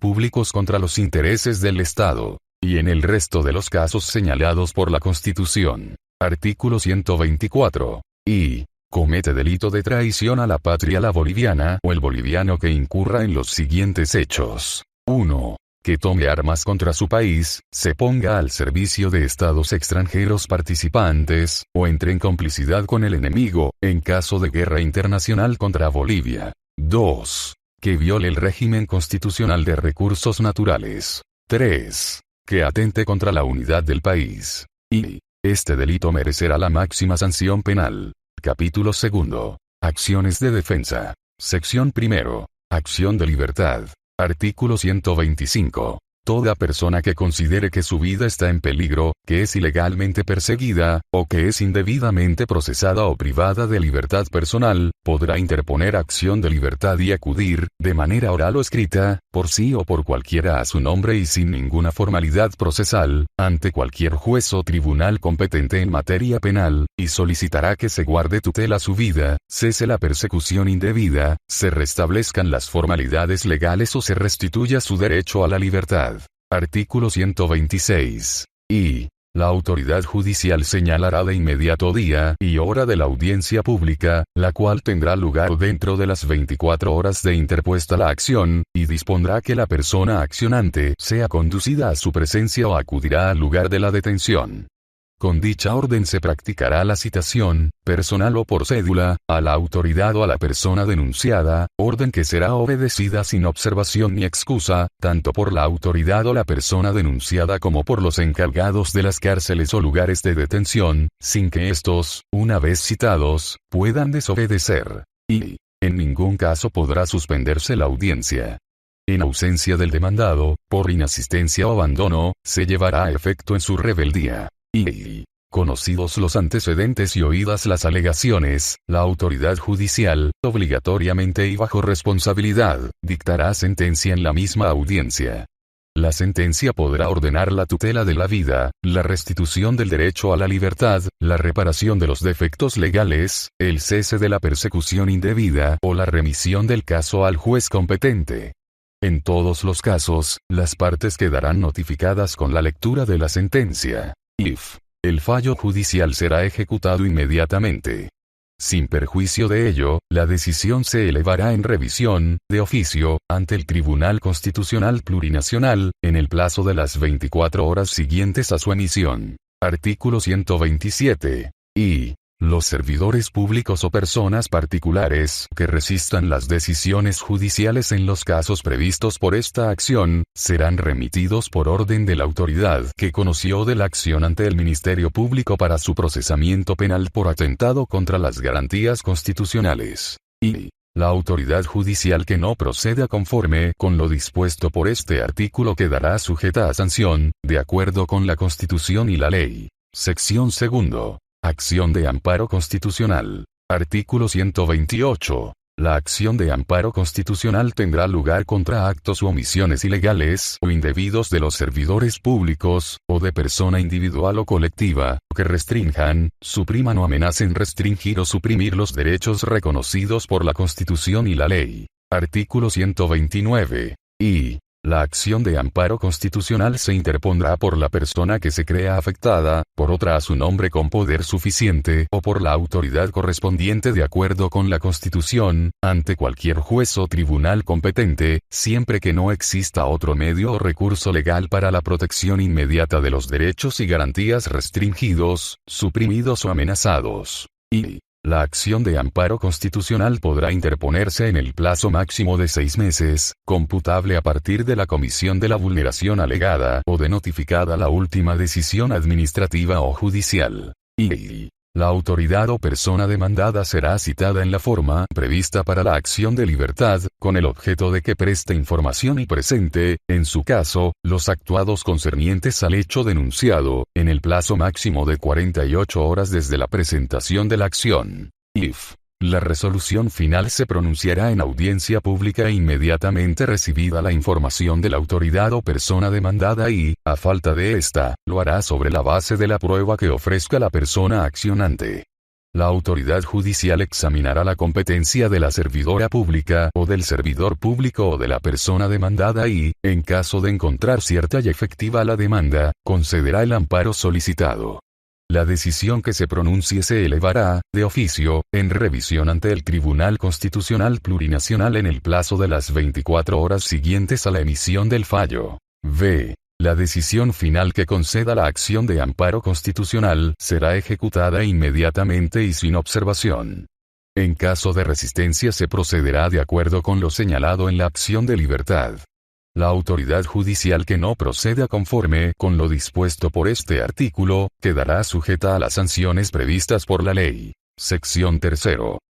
públicos contra los intereses del Estado, y en el resto de los casos señalados por la Constitución. Artículo 124. Y comete delito de traición a la patria la boliviana o el boliviano que incurra en los siguientes hechos. 1. Que tome armas contra su país, se ponga al servicio de estados extranjeros participantes, o entre en complicidad con el enemigo, en caso de guerra internacional contra Bolivia. 2. Que viole el régimen constitucional de recursos naturales. 3. Que atente contra la unidad del país. Y este delito merecerá la máxima sanción penal. Capítulo 2. Acciones de defensa. Sección 1. Acción de libertad. Artículo 125. Toda persona que considere que su vida está en peligro, que es ilegalmente perseguida, o que es indebidamente procesada o privada de libertad personal, podrá interponer acción de libertad y acudir, de manera oral o escrita, por sí o por cualquiera a su nombre y sin ninguna formalidad procesal, ante cualquier juez o tribunal competente en materia penal, y solicitará que se guarde tutela su vida, cese la persecución indebida, se restablezcan las formalidades legales o se restituya su derecho a la libertad. Artículo 126. Y la autoridad judicial señalará de inmediato día y hora de la audiencia pública, la cual tendrá lugar dentro de las 24 horas de interpuesta la acción, y dispondrá que la persona accionante sea conducida a su presencia o acudirá al lugar de la detención. Con dicha orden se practicará la citación, personal o por cédula, a la autoridad o a la persona denunciada, orden que será obedecida sin observación ni excusa, tanto por la autoridad o la persona denunciada como por los encargados de las cárceles o lugares de detención, sin que estos, una vez citados, puedan desobedecer. Y en ningún caso podrá suspenderse la audiencia. En ausencia del demandado, por inasistencia o abandono, se llevará a efecto en su rebeldía. Y, conocidos los antecedentes y oídas las alegaciones, la autoridad judicial, obligatoriamente y bajo responsabilidad, dictará sentencia en la misma audiencia. La sentencia podrá ordenar la tutela de la vida, la restitución del derecho a la libertad, la reparación de los defectos legales, el cese de la persecución indebida o la remisión del caso al juez competente. En todos los casos, las partes quedarán notificadas con la lectura de la sentencia. El fallo judicial será ejecutado inmediatamente. Sin perjuicio de ello, la decisión se elevará en revisión, de oficio, ante el Tribunal Constitucional Plurinacional, en el plazo de las 24 horas siguientes a su emisión. Artículo 127. Y los servidores públicos o personas particulares que resistan las decisiones judiciales en los casos previstos por esta acción, serán remitidos por orden de la autoridad que conoció de la acción ante el Ministerio Público para su procesamiento penal por atentado contra las garantías constitucionales. Y la autoridad judicial que no proceda conforme con lo dispuesto por este artículo quedará sujeta a sanción, de acuerdo con la Constitución y la ley. Sección 2. Acción de amparo constitucional. Artículo 128. La acción de amparo constitucional tendrá lugar contra actos u omisiones ilegales o indebidos de los servidores públicos, o de persona individual o colectiva, que restrinjan, supriman o amenacen restringir o suprimir los derechos reconocidos por la Constitución y la ley. Artículo 129. Y la acción de amparo constitucional se interpondrá por la persona que se crea afectada, por otra a su nombre con poder suficiente o por la autoridad correspondiente de acuerdo con la Constitución, ante cualquier juez o tribunal competente, siempre que no exista otro medio o recurso legal para la protección inmediata de los derechos y garantías restringidos, suprimidos o amenazados. Y la acción de amparo constitucional podrá interponerse en el plazo máximo de 6 meses, computable a partir de la comisión de la vulneración alegada o de notificada la última decisión administrativa o judicial. Y la autoridad o persona demandada será citada en la forma prevista para la acción de libertad, con el objeto de que preste información y presente, en su caso, los actuados concernientes al hecho denunciado, en el plazo máximo de 48 horas desde la presentación de la acción. La resolución final se pronunciará en audiencia pública inmediatamente recibida la información de la autoridad o persona demandada y, a falta de esta, lo hará sobre la base de la prueba que ofrezca la persona accionante. La autoridad judicial examinará la competencia de la servidora pública o del servidor público o de la persona demandada y, en caso de encontrar cierta y efectiva la demanda, concederá el amparo solicitado. La decisión que se pronuncie se elevará, de oficio, en revisión ante el Tribunal Constitucional Plurinacional en el plazo de las 24 horas siguientes a la emisión del fallo. V. La decisión final que conceda la acción de amparo constitucional será ejecutada inmediatamente y sin observación. En caso de resistencia se procederá de acuerdo con lo señalado en la acción de libertad. La autoridad judicial que no proceda conforme con lo dispuesto por este artículo, quedará sujeta a las sanciones previstas por la ley. Sección 3.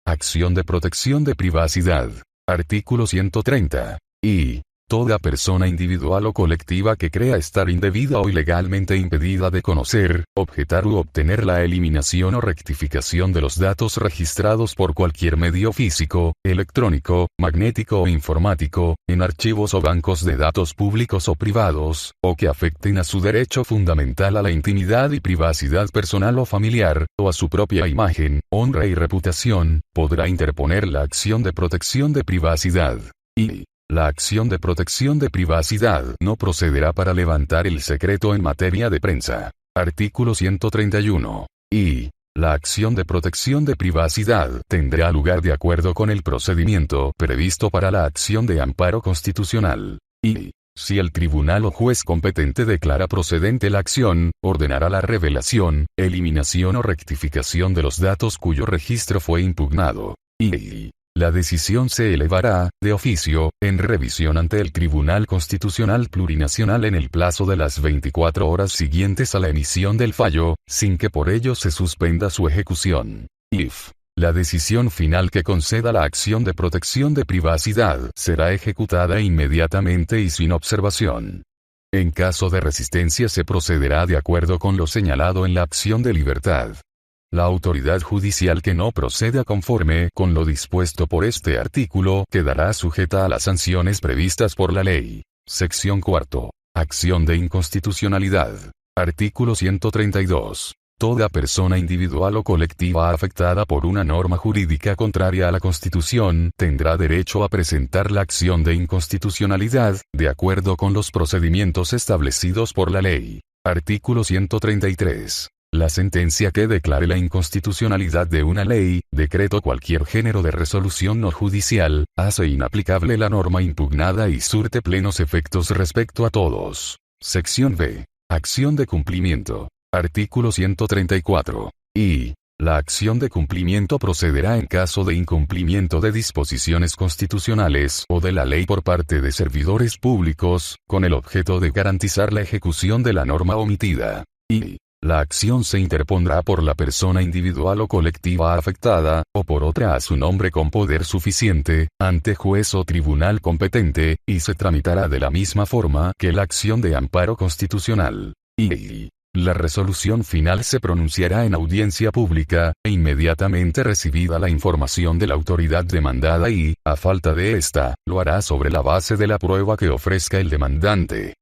Acción de protección de privacidad. Artículo 130. Y toda persona individual o colectiva que crea estar indebida o ilegalmente impedida de conocer, objetar u obtener la eliminación o rectificación de los datos registrados por cualquier medio físico, electrónico, magnético o informático, en archivos o bancos de datos públicos o privados, o que afecten a su derecho fundamental a la intimidad y privacidad personal o familiar, o a su propia imagen, honra y reputación, podrá interponer la acción de protección de privacidad. Y la acción de protección de privacidad no procederá para levantar el secreto en materia de prensa. Artículo 131. Y la acción de protección de privacidad tendrá lugar de acuerdo con el procedimiento previsto para la acción de amparo constitucional. Y si el tribunal o juez competente declara procedente la acción, ordenará la revelación, eliminación o rectificación de los datos cuyo registro fue impugnado. Y la decisión se elevará, de oficio, en revisión ante el Tribunal Constitucional Plurinacional en el plazo de las 24 horas siguientes a la emisión del fallo, sin que por ello se suspenda su ejecución. If la decisión final que conceda la acción de protección de privacidad será ejecutada inmediatamente y sin observación. En caso de resistencia se procederá de acuerdo con lo señalado en la acción de libertad. La autoridad judicial que no proceda conforme con lo dispuesto por este artículo quedará sujeta a las sanciones previstas por la ley. Sección 4. Acción de inconstitucionalidad. Artículo 132. Toda persona individual o colectiva afectada por una norma jurídica contraria a la Constitución tendrá derecho a presentar la acción de inconstitucionalidad, de acuerdo con los procedimientos establecidos por la ley. Artículo 133. La sentencia que declare la inconstitucionalidad de una ley, decreto o cualquier género de resolución no judicial, hace inaplicable la norma impugnada y surte plenos efectos respecto a todos. Sección B. Acción de cumplimiento. Artículo 134. Y la acción de cumplimiento procederá en caso de incumplimiento de disposiciones constitucionales o de la ley por parte de servidores públicos, con el objeto de garantizar la ejecución de la norma omitida. Y la acción se interpondrá por la persona individual o colectiva afectada, o por otra a su nombre con poder suficiente, ante juez o tribunal competente, y se tramitará de la misma forma que la acción de amparo constitucional. Y la resolución final se pronunciará en audiencia pública, e inmediatamente recibida la información de la autoridad demandada y, a falta de esta, lo hará sobre la base de la prueba que ofrezca el demandante.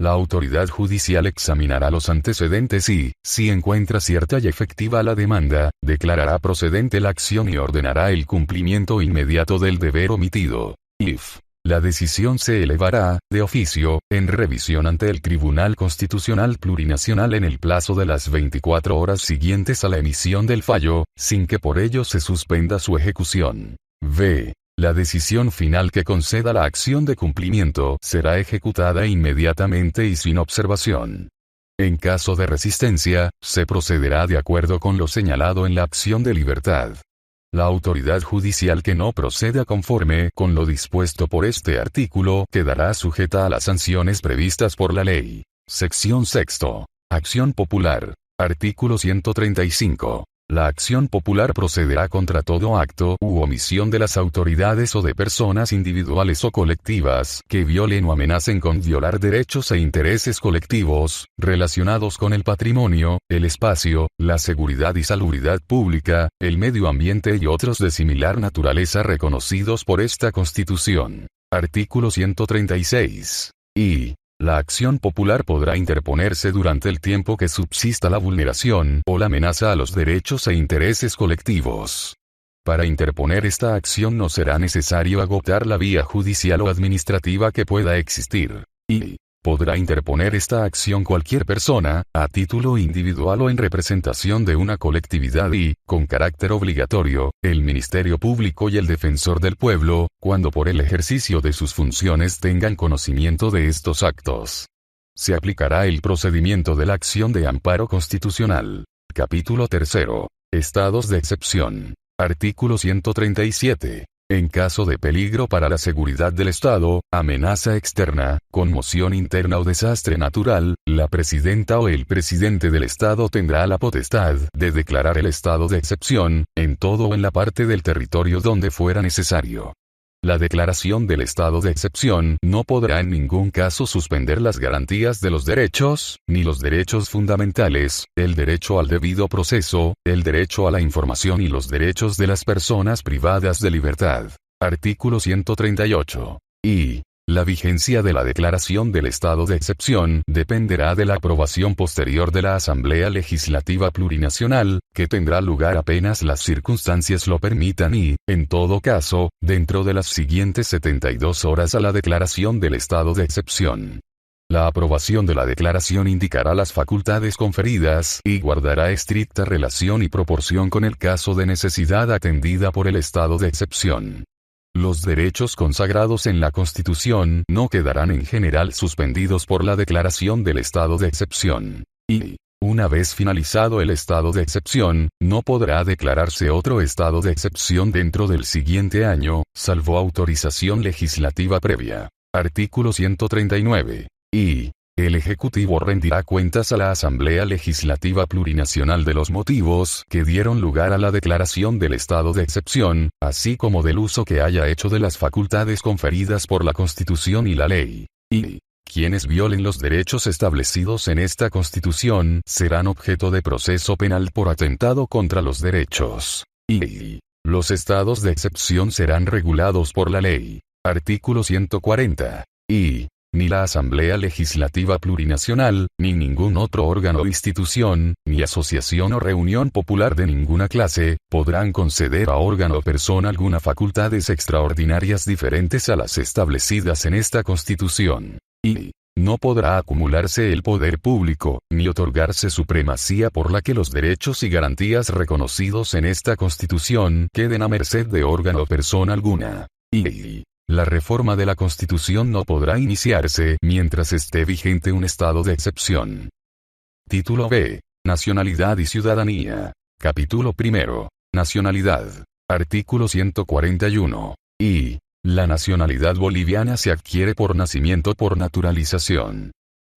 La autoridad judicial examinará los antecedentes y, si encuentra cierta y efectiva la demanda, declarará procedente la acción y ordenará el cumplimiento inmediato del deber omitido. If la decisión se elevará, de oficio, en revisión ante el Tribunal Constitucional Plurinacional en el plazo de las 24 horas siguientes a la emisión del fallo, sin que por ello se suspenda su ejecución. V. La decisión final que conceda la acción de cumplimiento será ejecutada inmediatamente y sin observación. En caso de resistencia, se procederá de acuerdo con lo señalado en la acción de libertad. La autoridad judicial que no proceda conforme con lo dispuesto por este artículo quedará sujeta a las sanciones previstas por la ley. Sección 6. Acción popular. Artículo 135. La acción popular procederá contra todo acto u omisión de las autoridades o de personas individuales o colectivas que violen o amenacen con violar derechos e intereses colectivos, relacionados con el patrimonio, el espacio, la seguridad y salubridad pública, el medio ambiente y otros de similar naturaleza reconocidos por esta Constitución. Artículo 136. Y La acción popular podrá interponerse durante el tiempo que subsista la vulneración o la amenaza a los derechos e intereses colectivos. Para interponer esta acción no será necesario agotar la vía judicial o administrativa que pueda existir. Y podrá interponer esta acción cualquier persona, a título individual o en representación de una colectividad y, con carácter obligatorio, el Ministerio Público y el Defensor del Pueblo, cuando por el ejercicio de sus funciones tengan conocimiento de estos actos. Se aplicará el procedimiento de la acción de amparo constitucional. Capítulo 3. Estados de excepción. Artículo 137. En caso de peligro para la seguridad del Estado, amenaza externa, conmoción interna o desastre natural, la presidenta o el presidente del Estado tendrá la potestad de declarar el estado de excepción, en todo o en la parte del territorio donde fuera necesario. La declaración del estado de excepción no podrá en ningún caso suspender las garantías de los derechos, ni los derechos fundamentales, el derecho al debido proceso, el derecho a la información y los derechos de las personas privadas de libertad. Artículo 138. Y la vigencia de la declaración del estado de excepción dependerá de la aprobación posterior de la Asamblea Legislativa Plurinacional, que tendrá lugar apenas las circunstancias lo permitan y, en todo caso, dentro de las siguientes 72 horas a la declaración del estado de excepción. La aprobación de la declaración indicará las facultades conferidas y guardará estricta relación y proporción con el caso de necesidad atendida por el estado de excepción. Los derechos consagrados en la Constitución no quedarán en general suspendidos por la declaración del estado de excepción. Y, una vez finalizado el estado de excepción, no podrá declararse otro estado de excepción dentro del siguiente año, salvo autorización legislativa previa. Artículo 139. Y el Ejecutivo rendirá cuentas a la Asamblea Legislativa Plurinacional de los motivos que dieron lugar a la declaración del estado de excepción, así como del uso que haya hecho de las facultades conferidas por la Constitución y la ley. Y quienes violen los derechos establecidos en esta Constitución serán objeto de proceso penal por atentado contra los derechos. Y los estados de excepción serán regulados por la ley. Artículo 140. Y ni la Asamblea Legislativa Plurinacional, ni ningún otro órgano o institución, ni asociación o reunión popular de ninguna clase, podrán conceder a órgano o persona alguna facultades extraordinarias diferentes a las establecidas en esta Constitución. Y no podrá acumularse el poder público, ni otorgarse supremacía por la que los derechos y garantías reconocidos en esta Constitución queden a merced de órgano o persona alguna. Y la reforma de la Constitución no podrá iniciarse mientras esté vigente un estado de excepción. Título B. Nacionalidad y ciudadanía. Capítulo 1. Nacionalidad. Artículo 141. Y la nacionalidad boliviana se adquiere por nacimiento o por naturalización.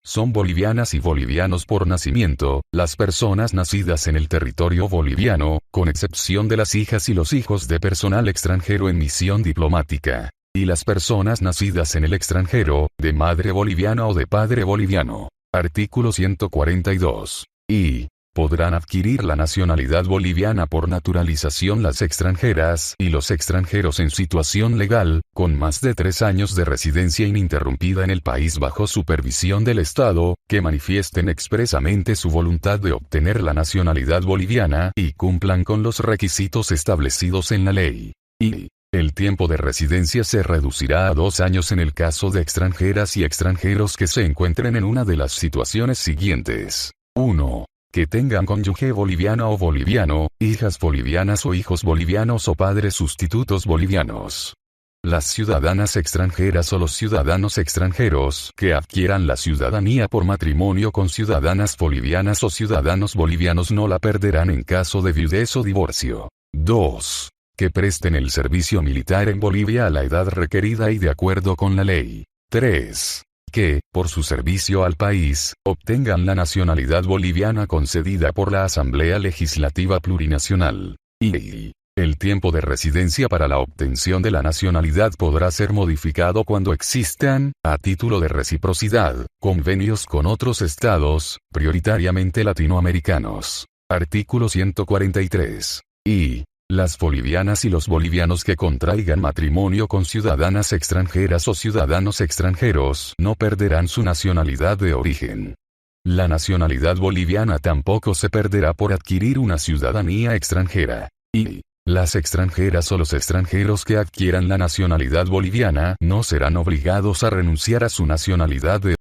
Son bolivianas y bolivianos por nacimiento, las personas nacidas en el territorio boliviano, con excepción de las hijas y los hijos de personal extranjero en misión diplomática. Y las personas nacidas en el extranjero, de madre boliviana o de padre boliviano. Artículo 142. Y podrán adquirir la nacionalidad boliviana por naturalización las extranjeras y los extranjeros en situación legal, con más de 3 años de residencia ininterrumpida en el país bajo supervisión del Estado, que manifiesten expresamente su voluntad de obtener la nacionalidad boliviana y cumplan con los requisitos establecidos en la ley. Y el tiempo de residencia se reducirá a 2 años en el caso de extranjeras y extranjeros que se encuentren en una de las situaciones siguientes. 1. Que tengan cónyuge boliviana o boliviano, hijas bolivianas o hijos bolivianos o padres sustitutos bolivianos. Las ciudadanas extranjeras o los ciudadanos extranjeros que adquieran la ciudadanía por matrimonio con ciudadanas bolivianas o ciudadanos bolivianos no la perderán en caso de viudez o divorcio. 2. Que presten el servicio militar en Bolivia a la edad requerida y de acuerdo con la ley. 3. Que, por su servicio al país, obtengan la nacionalidad boliviana concedida por la Asamblea Legislativa Plurinacional. Y el tiempo de residencia para la obtención de la nacionalidad podrá ser modificado cuando existan, a título de reciprocidad, convenios con otros estados, prioritariamente latinoamericanos. Artículo 143. Y Las bolivianas y los bolivianos que contraigan matrimonio con ciudadanas extranjeras o ciudadanos extranjeros no perderán su nacionalidad de origen. La nacionalidad boliviana tampoco se perderá por adquirir una ciudadanía extranjera. Y las extranjeras o los extranjeros que adquieran la nacionalidad boliviana no serán obligados a renunciar a su nacionalidad de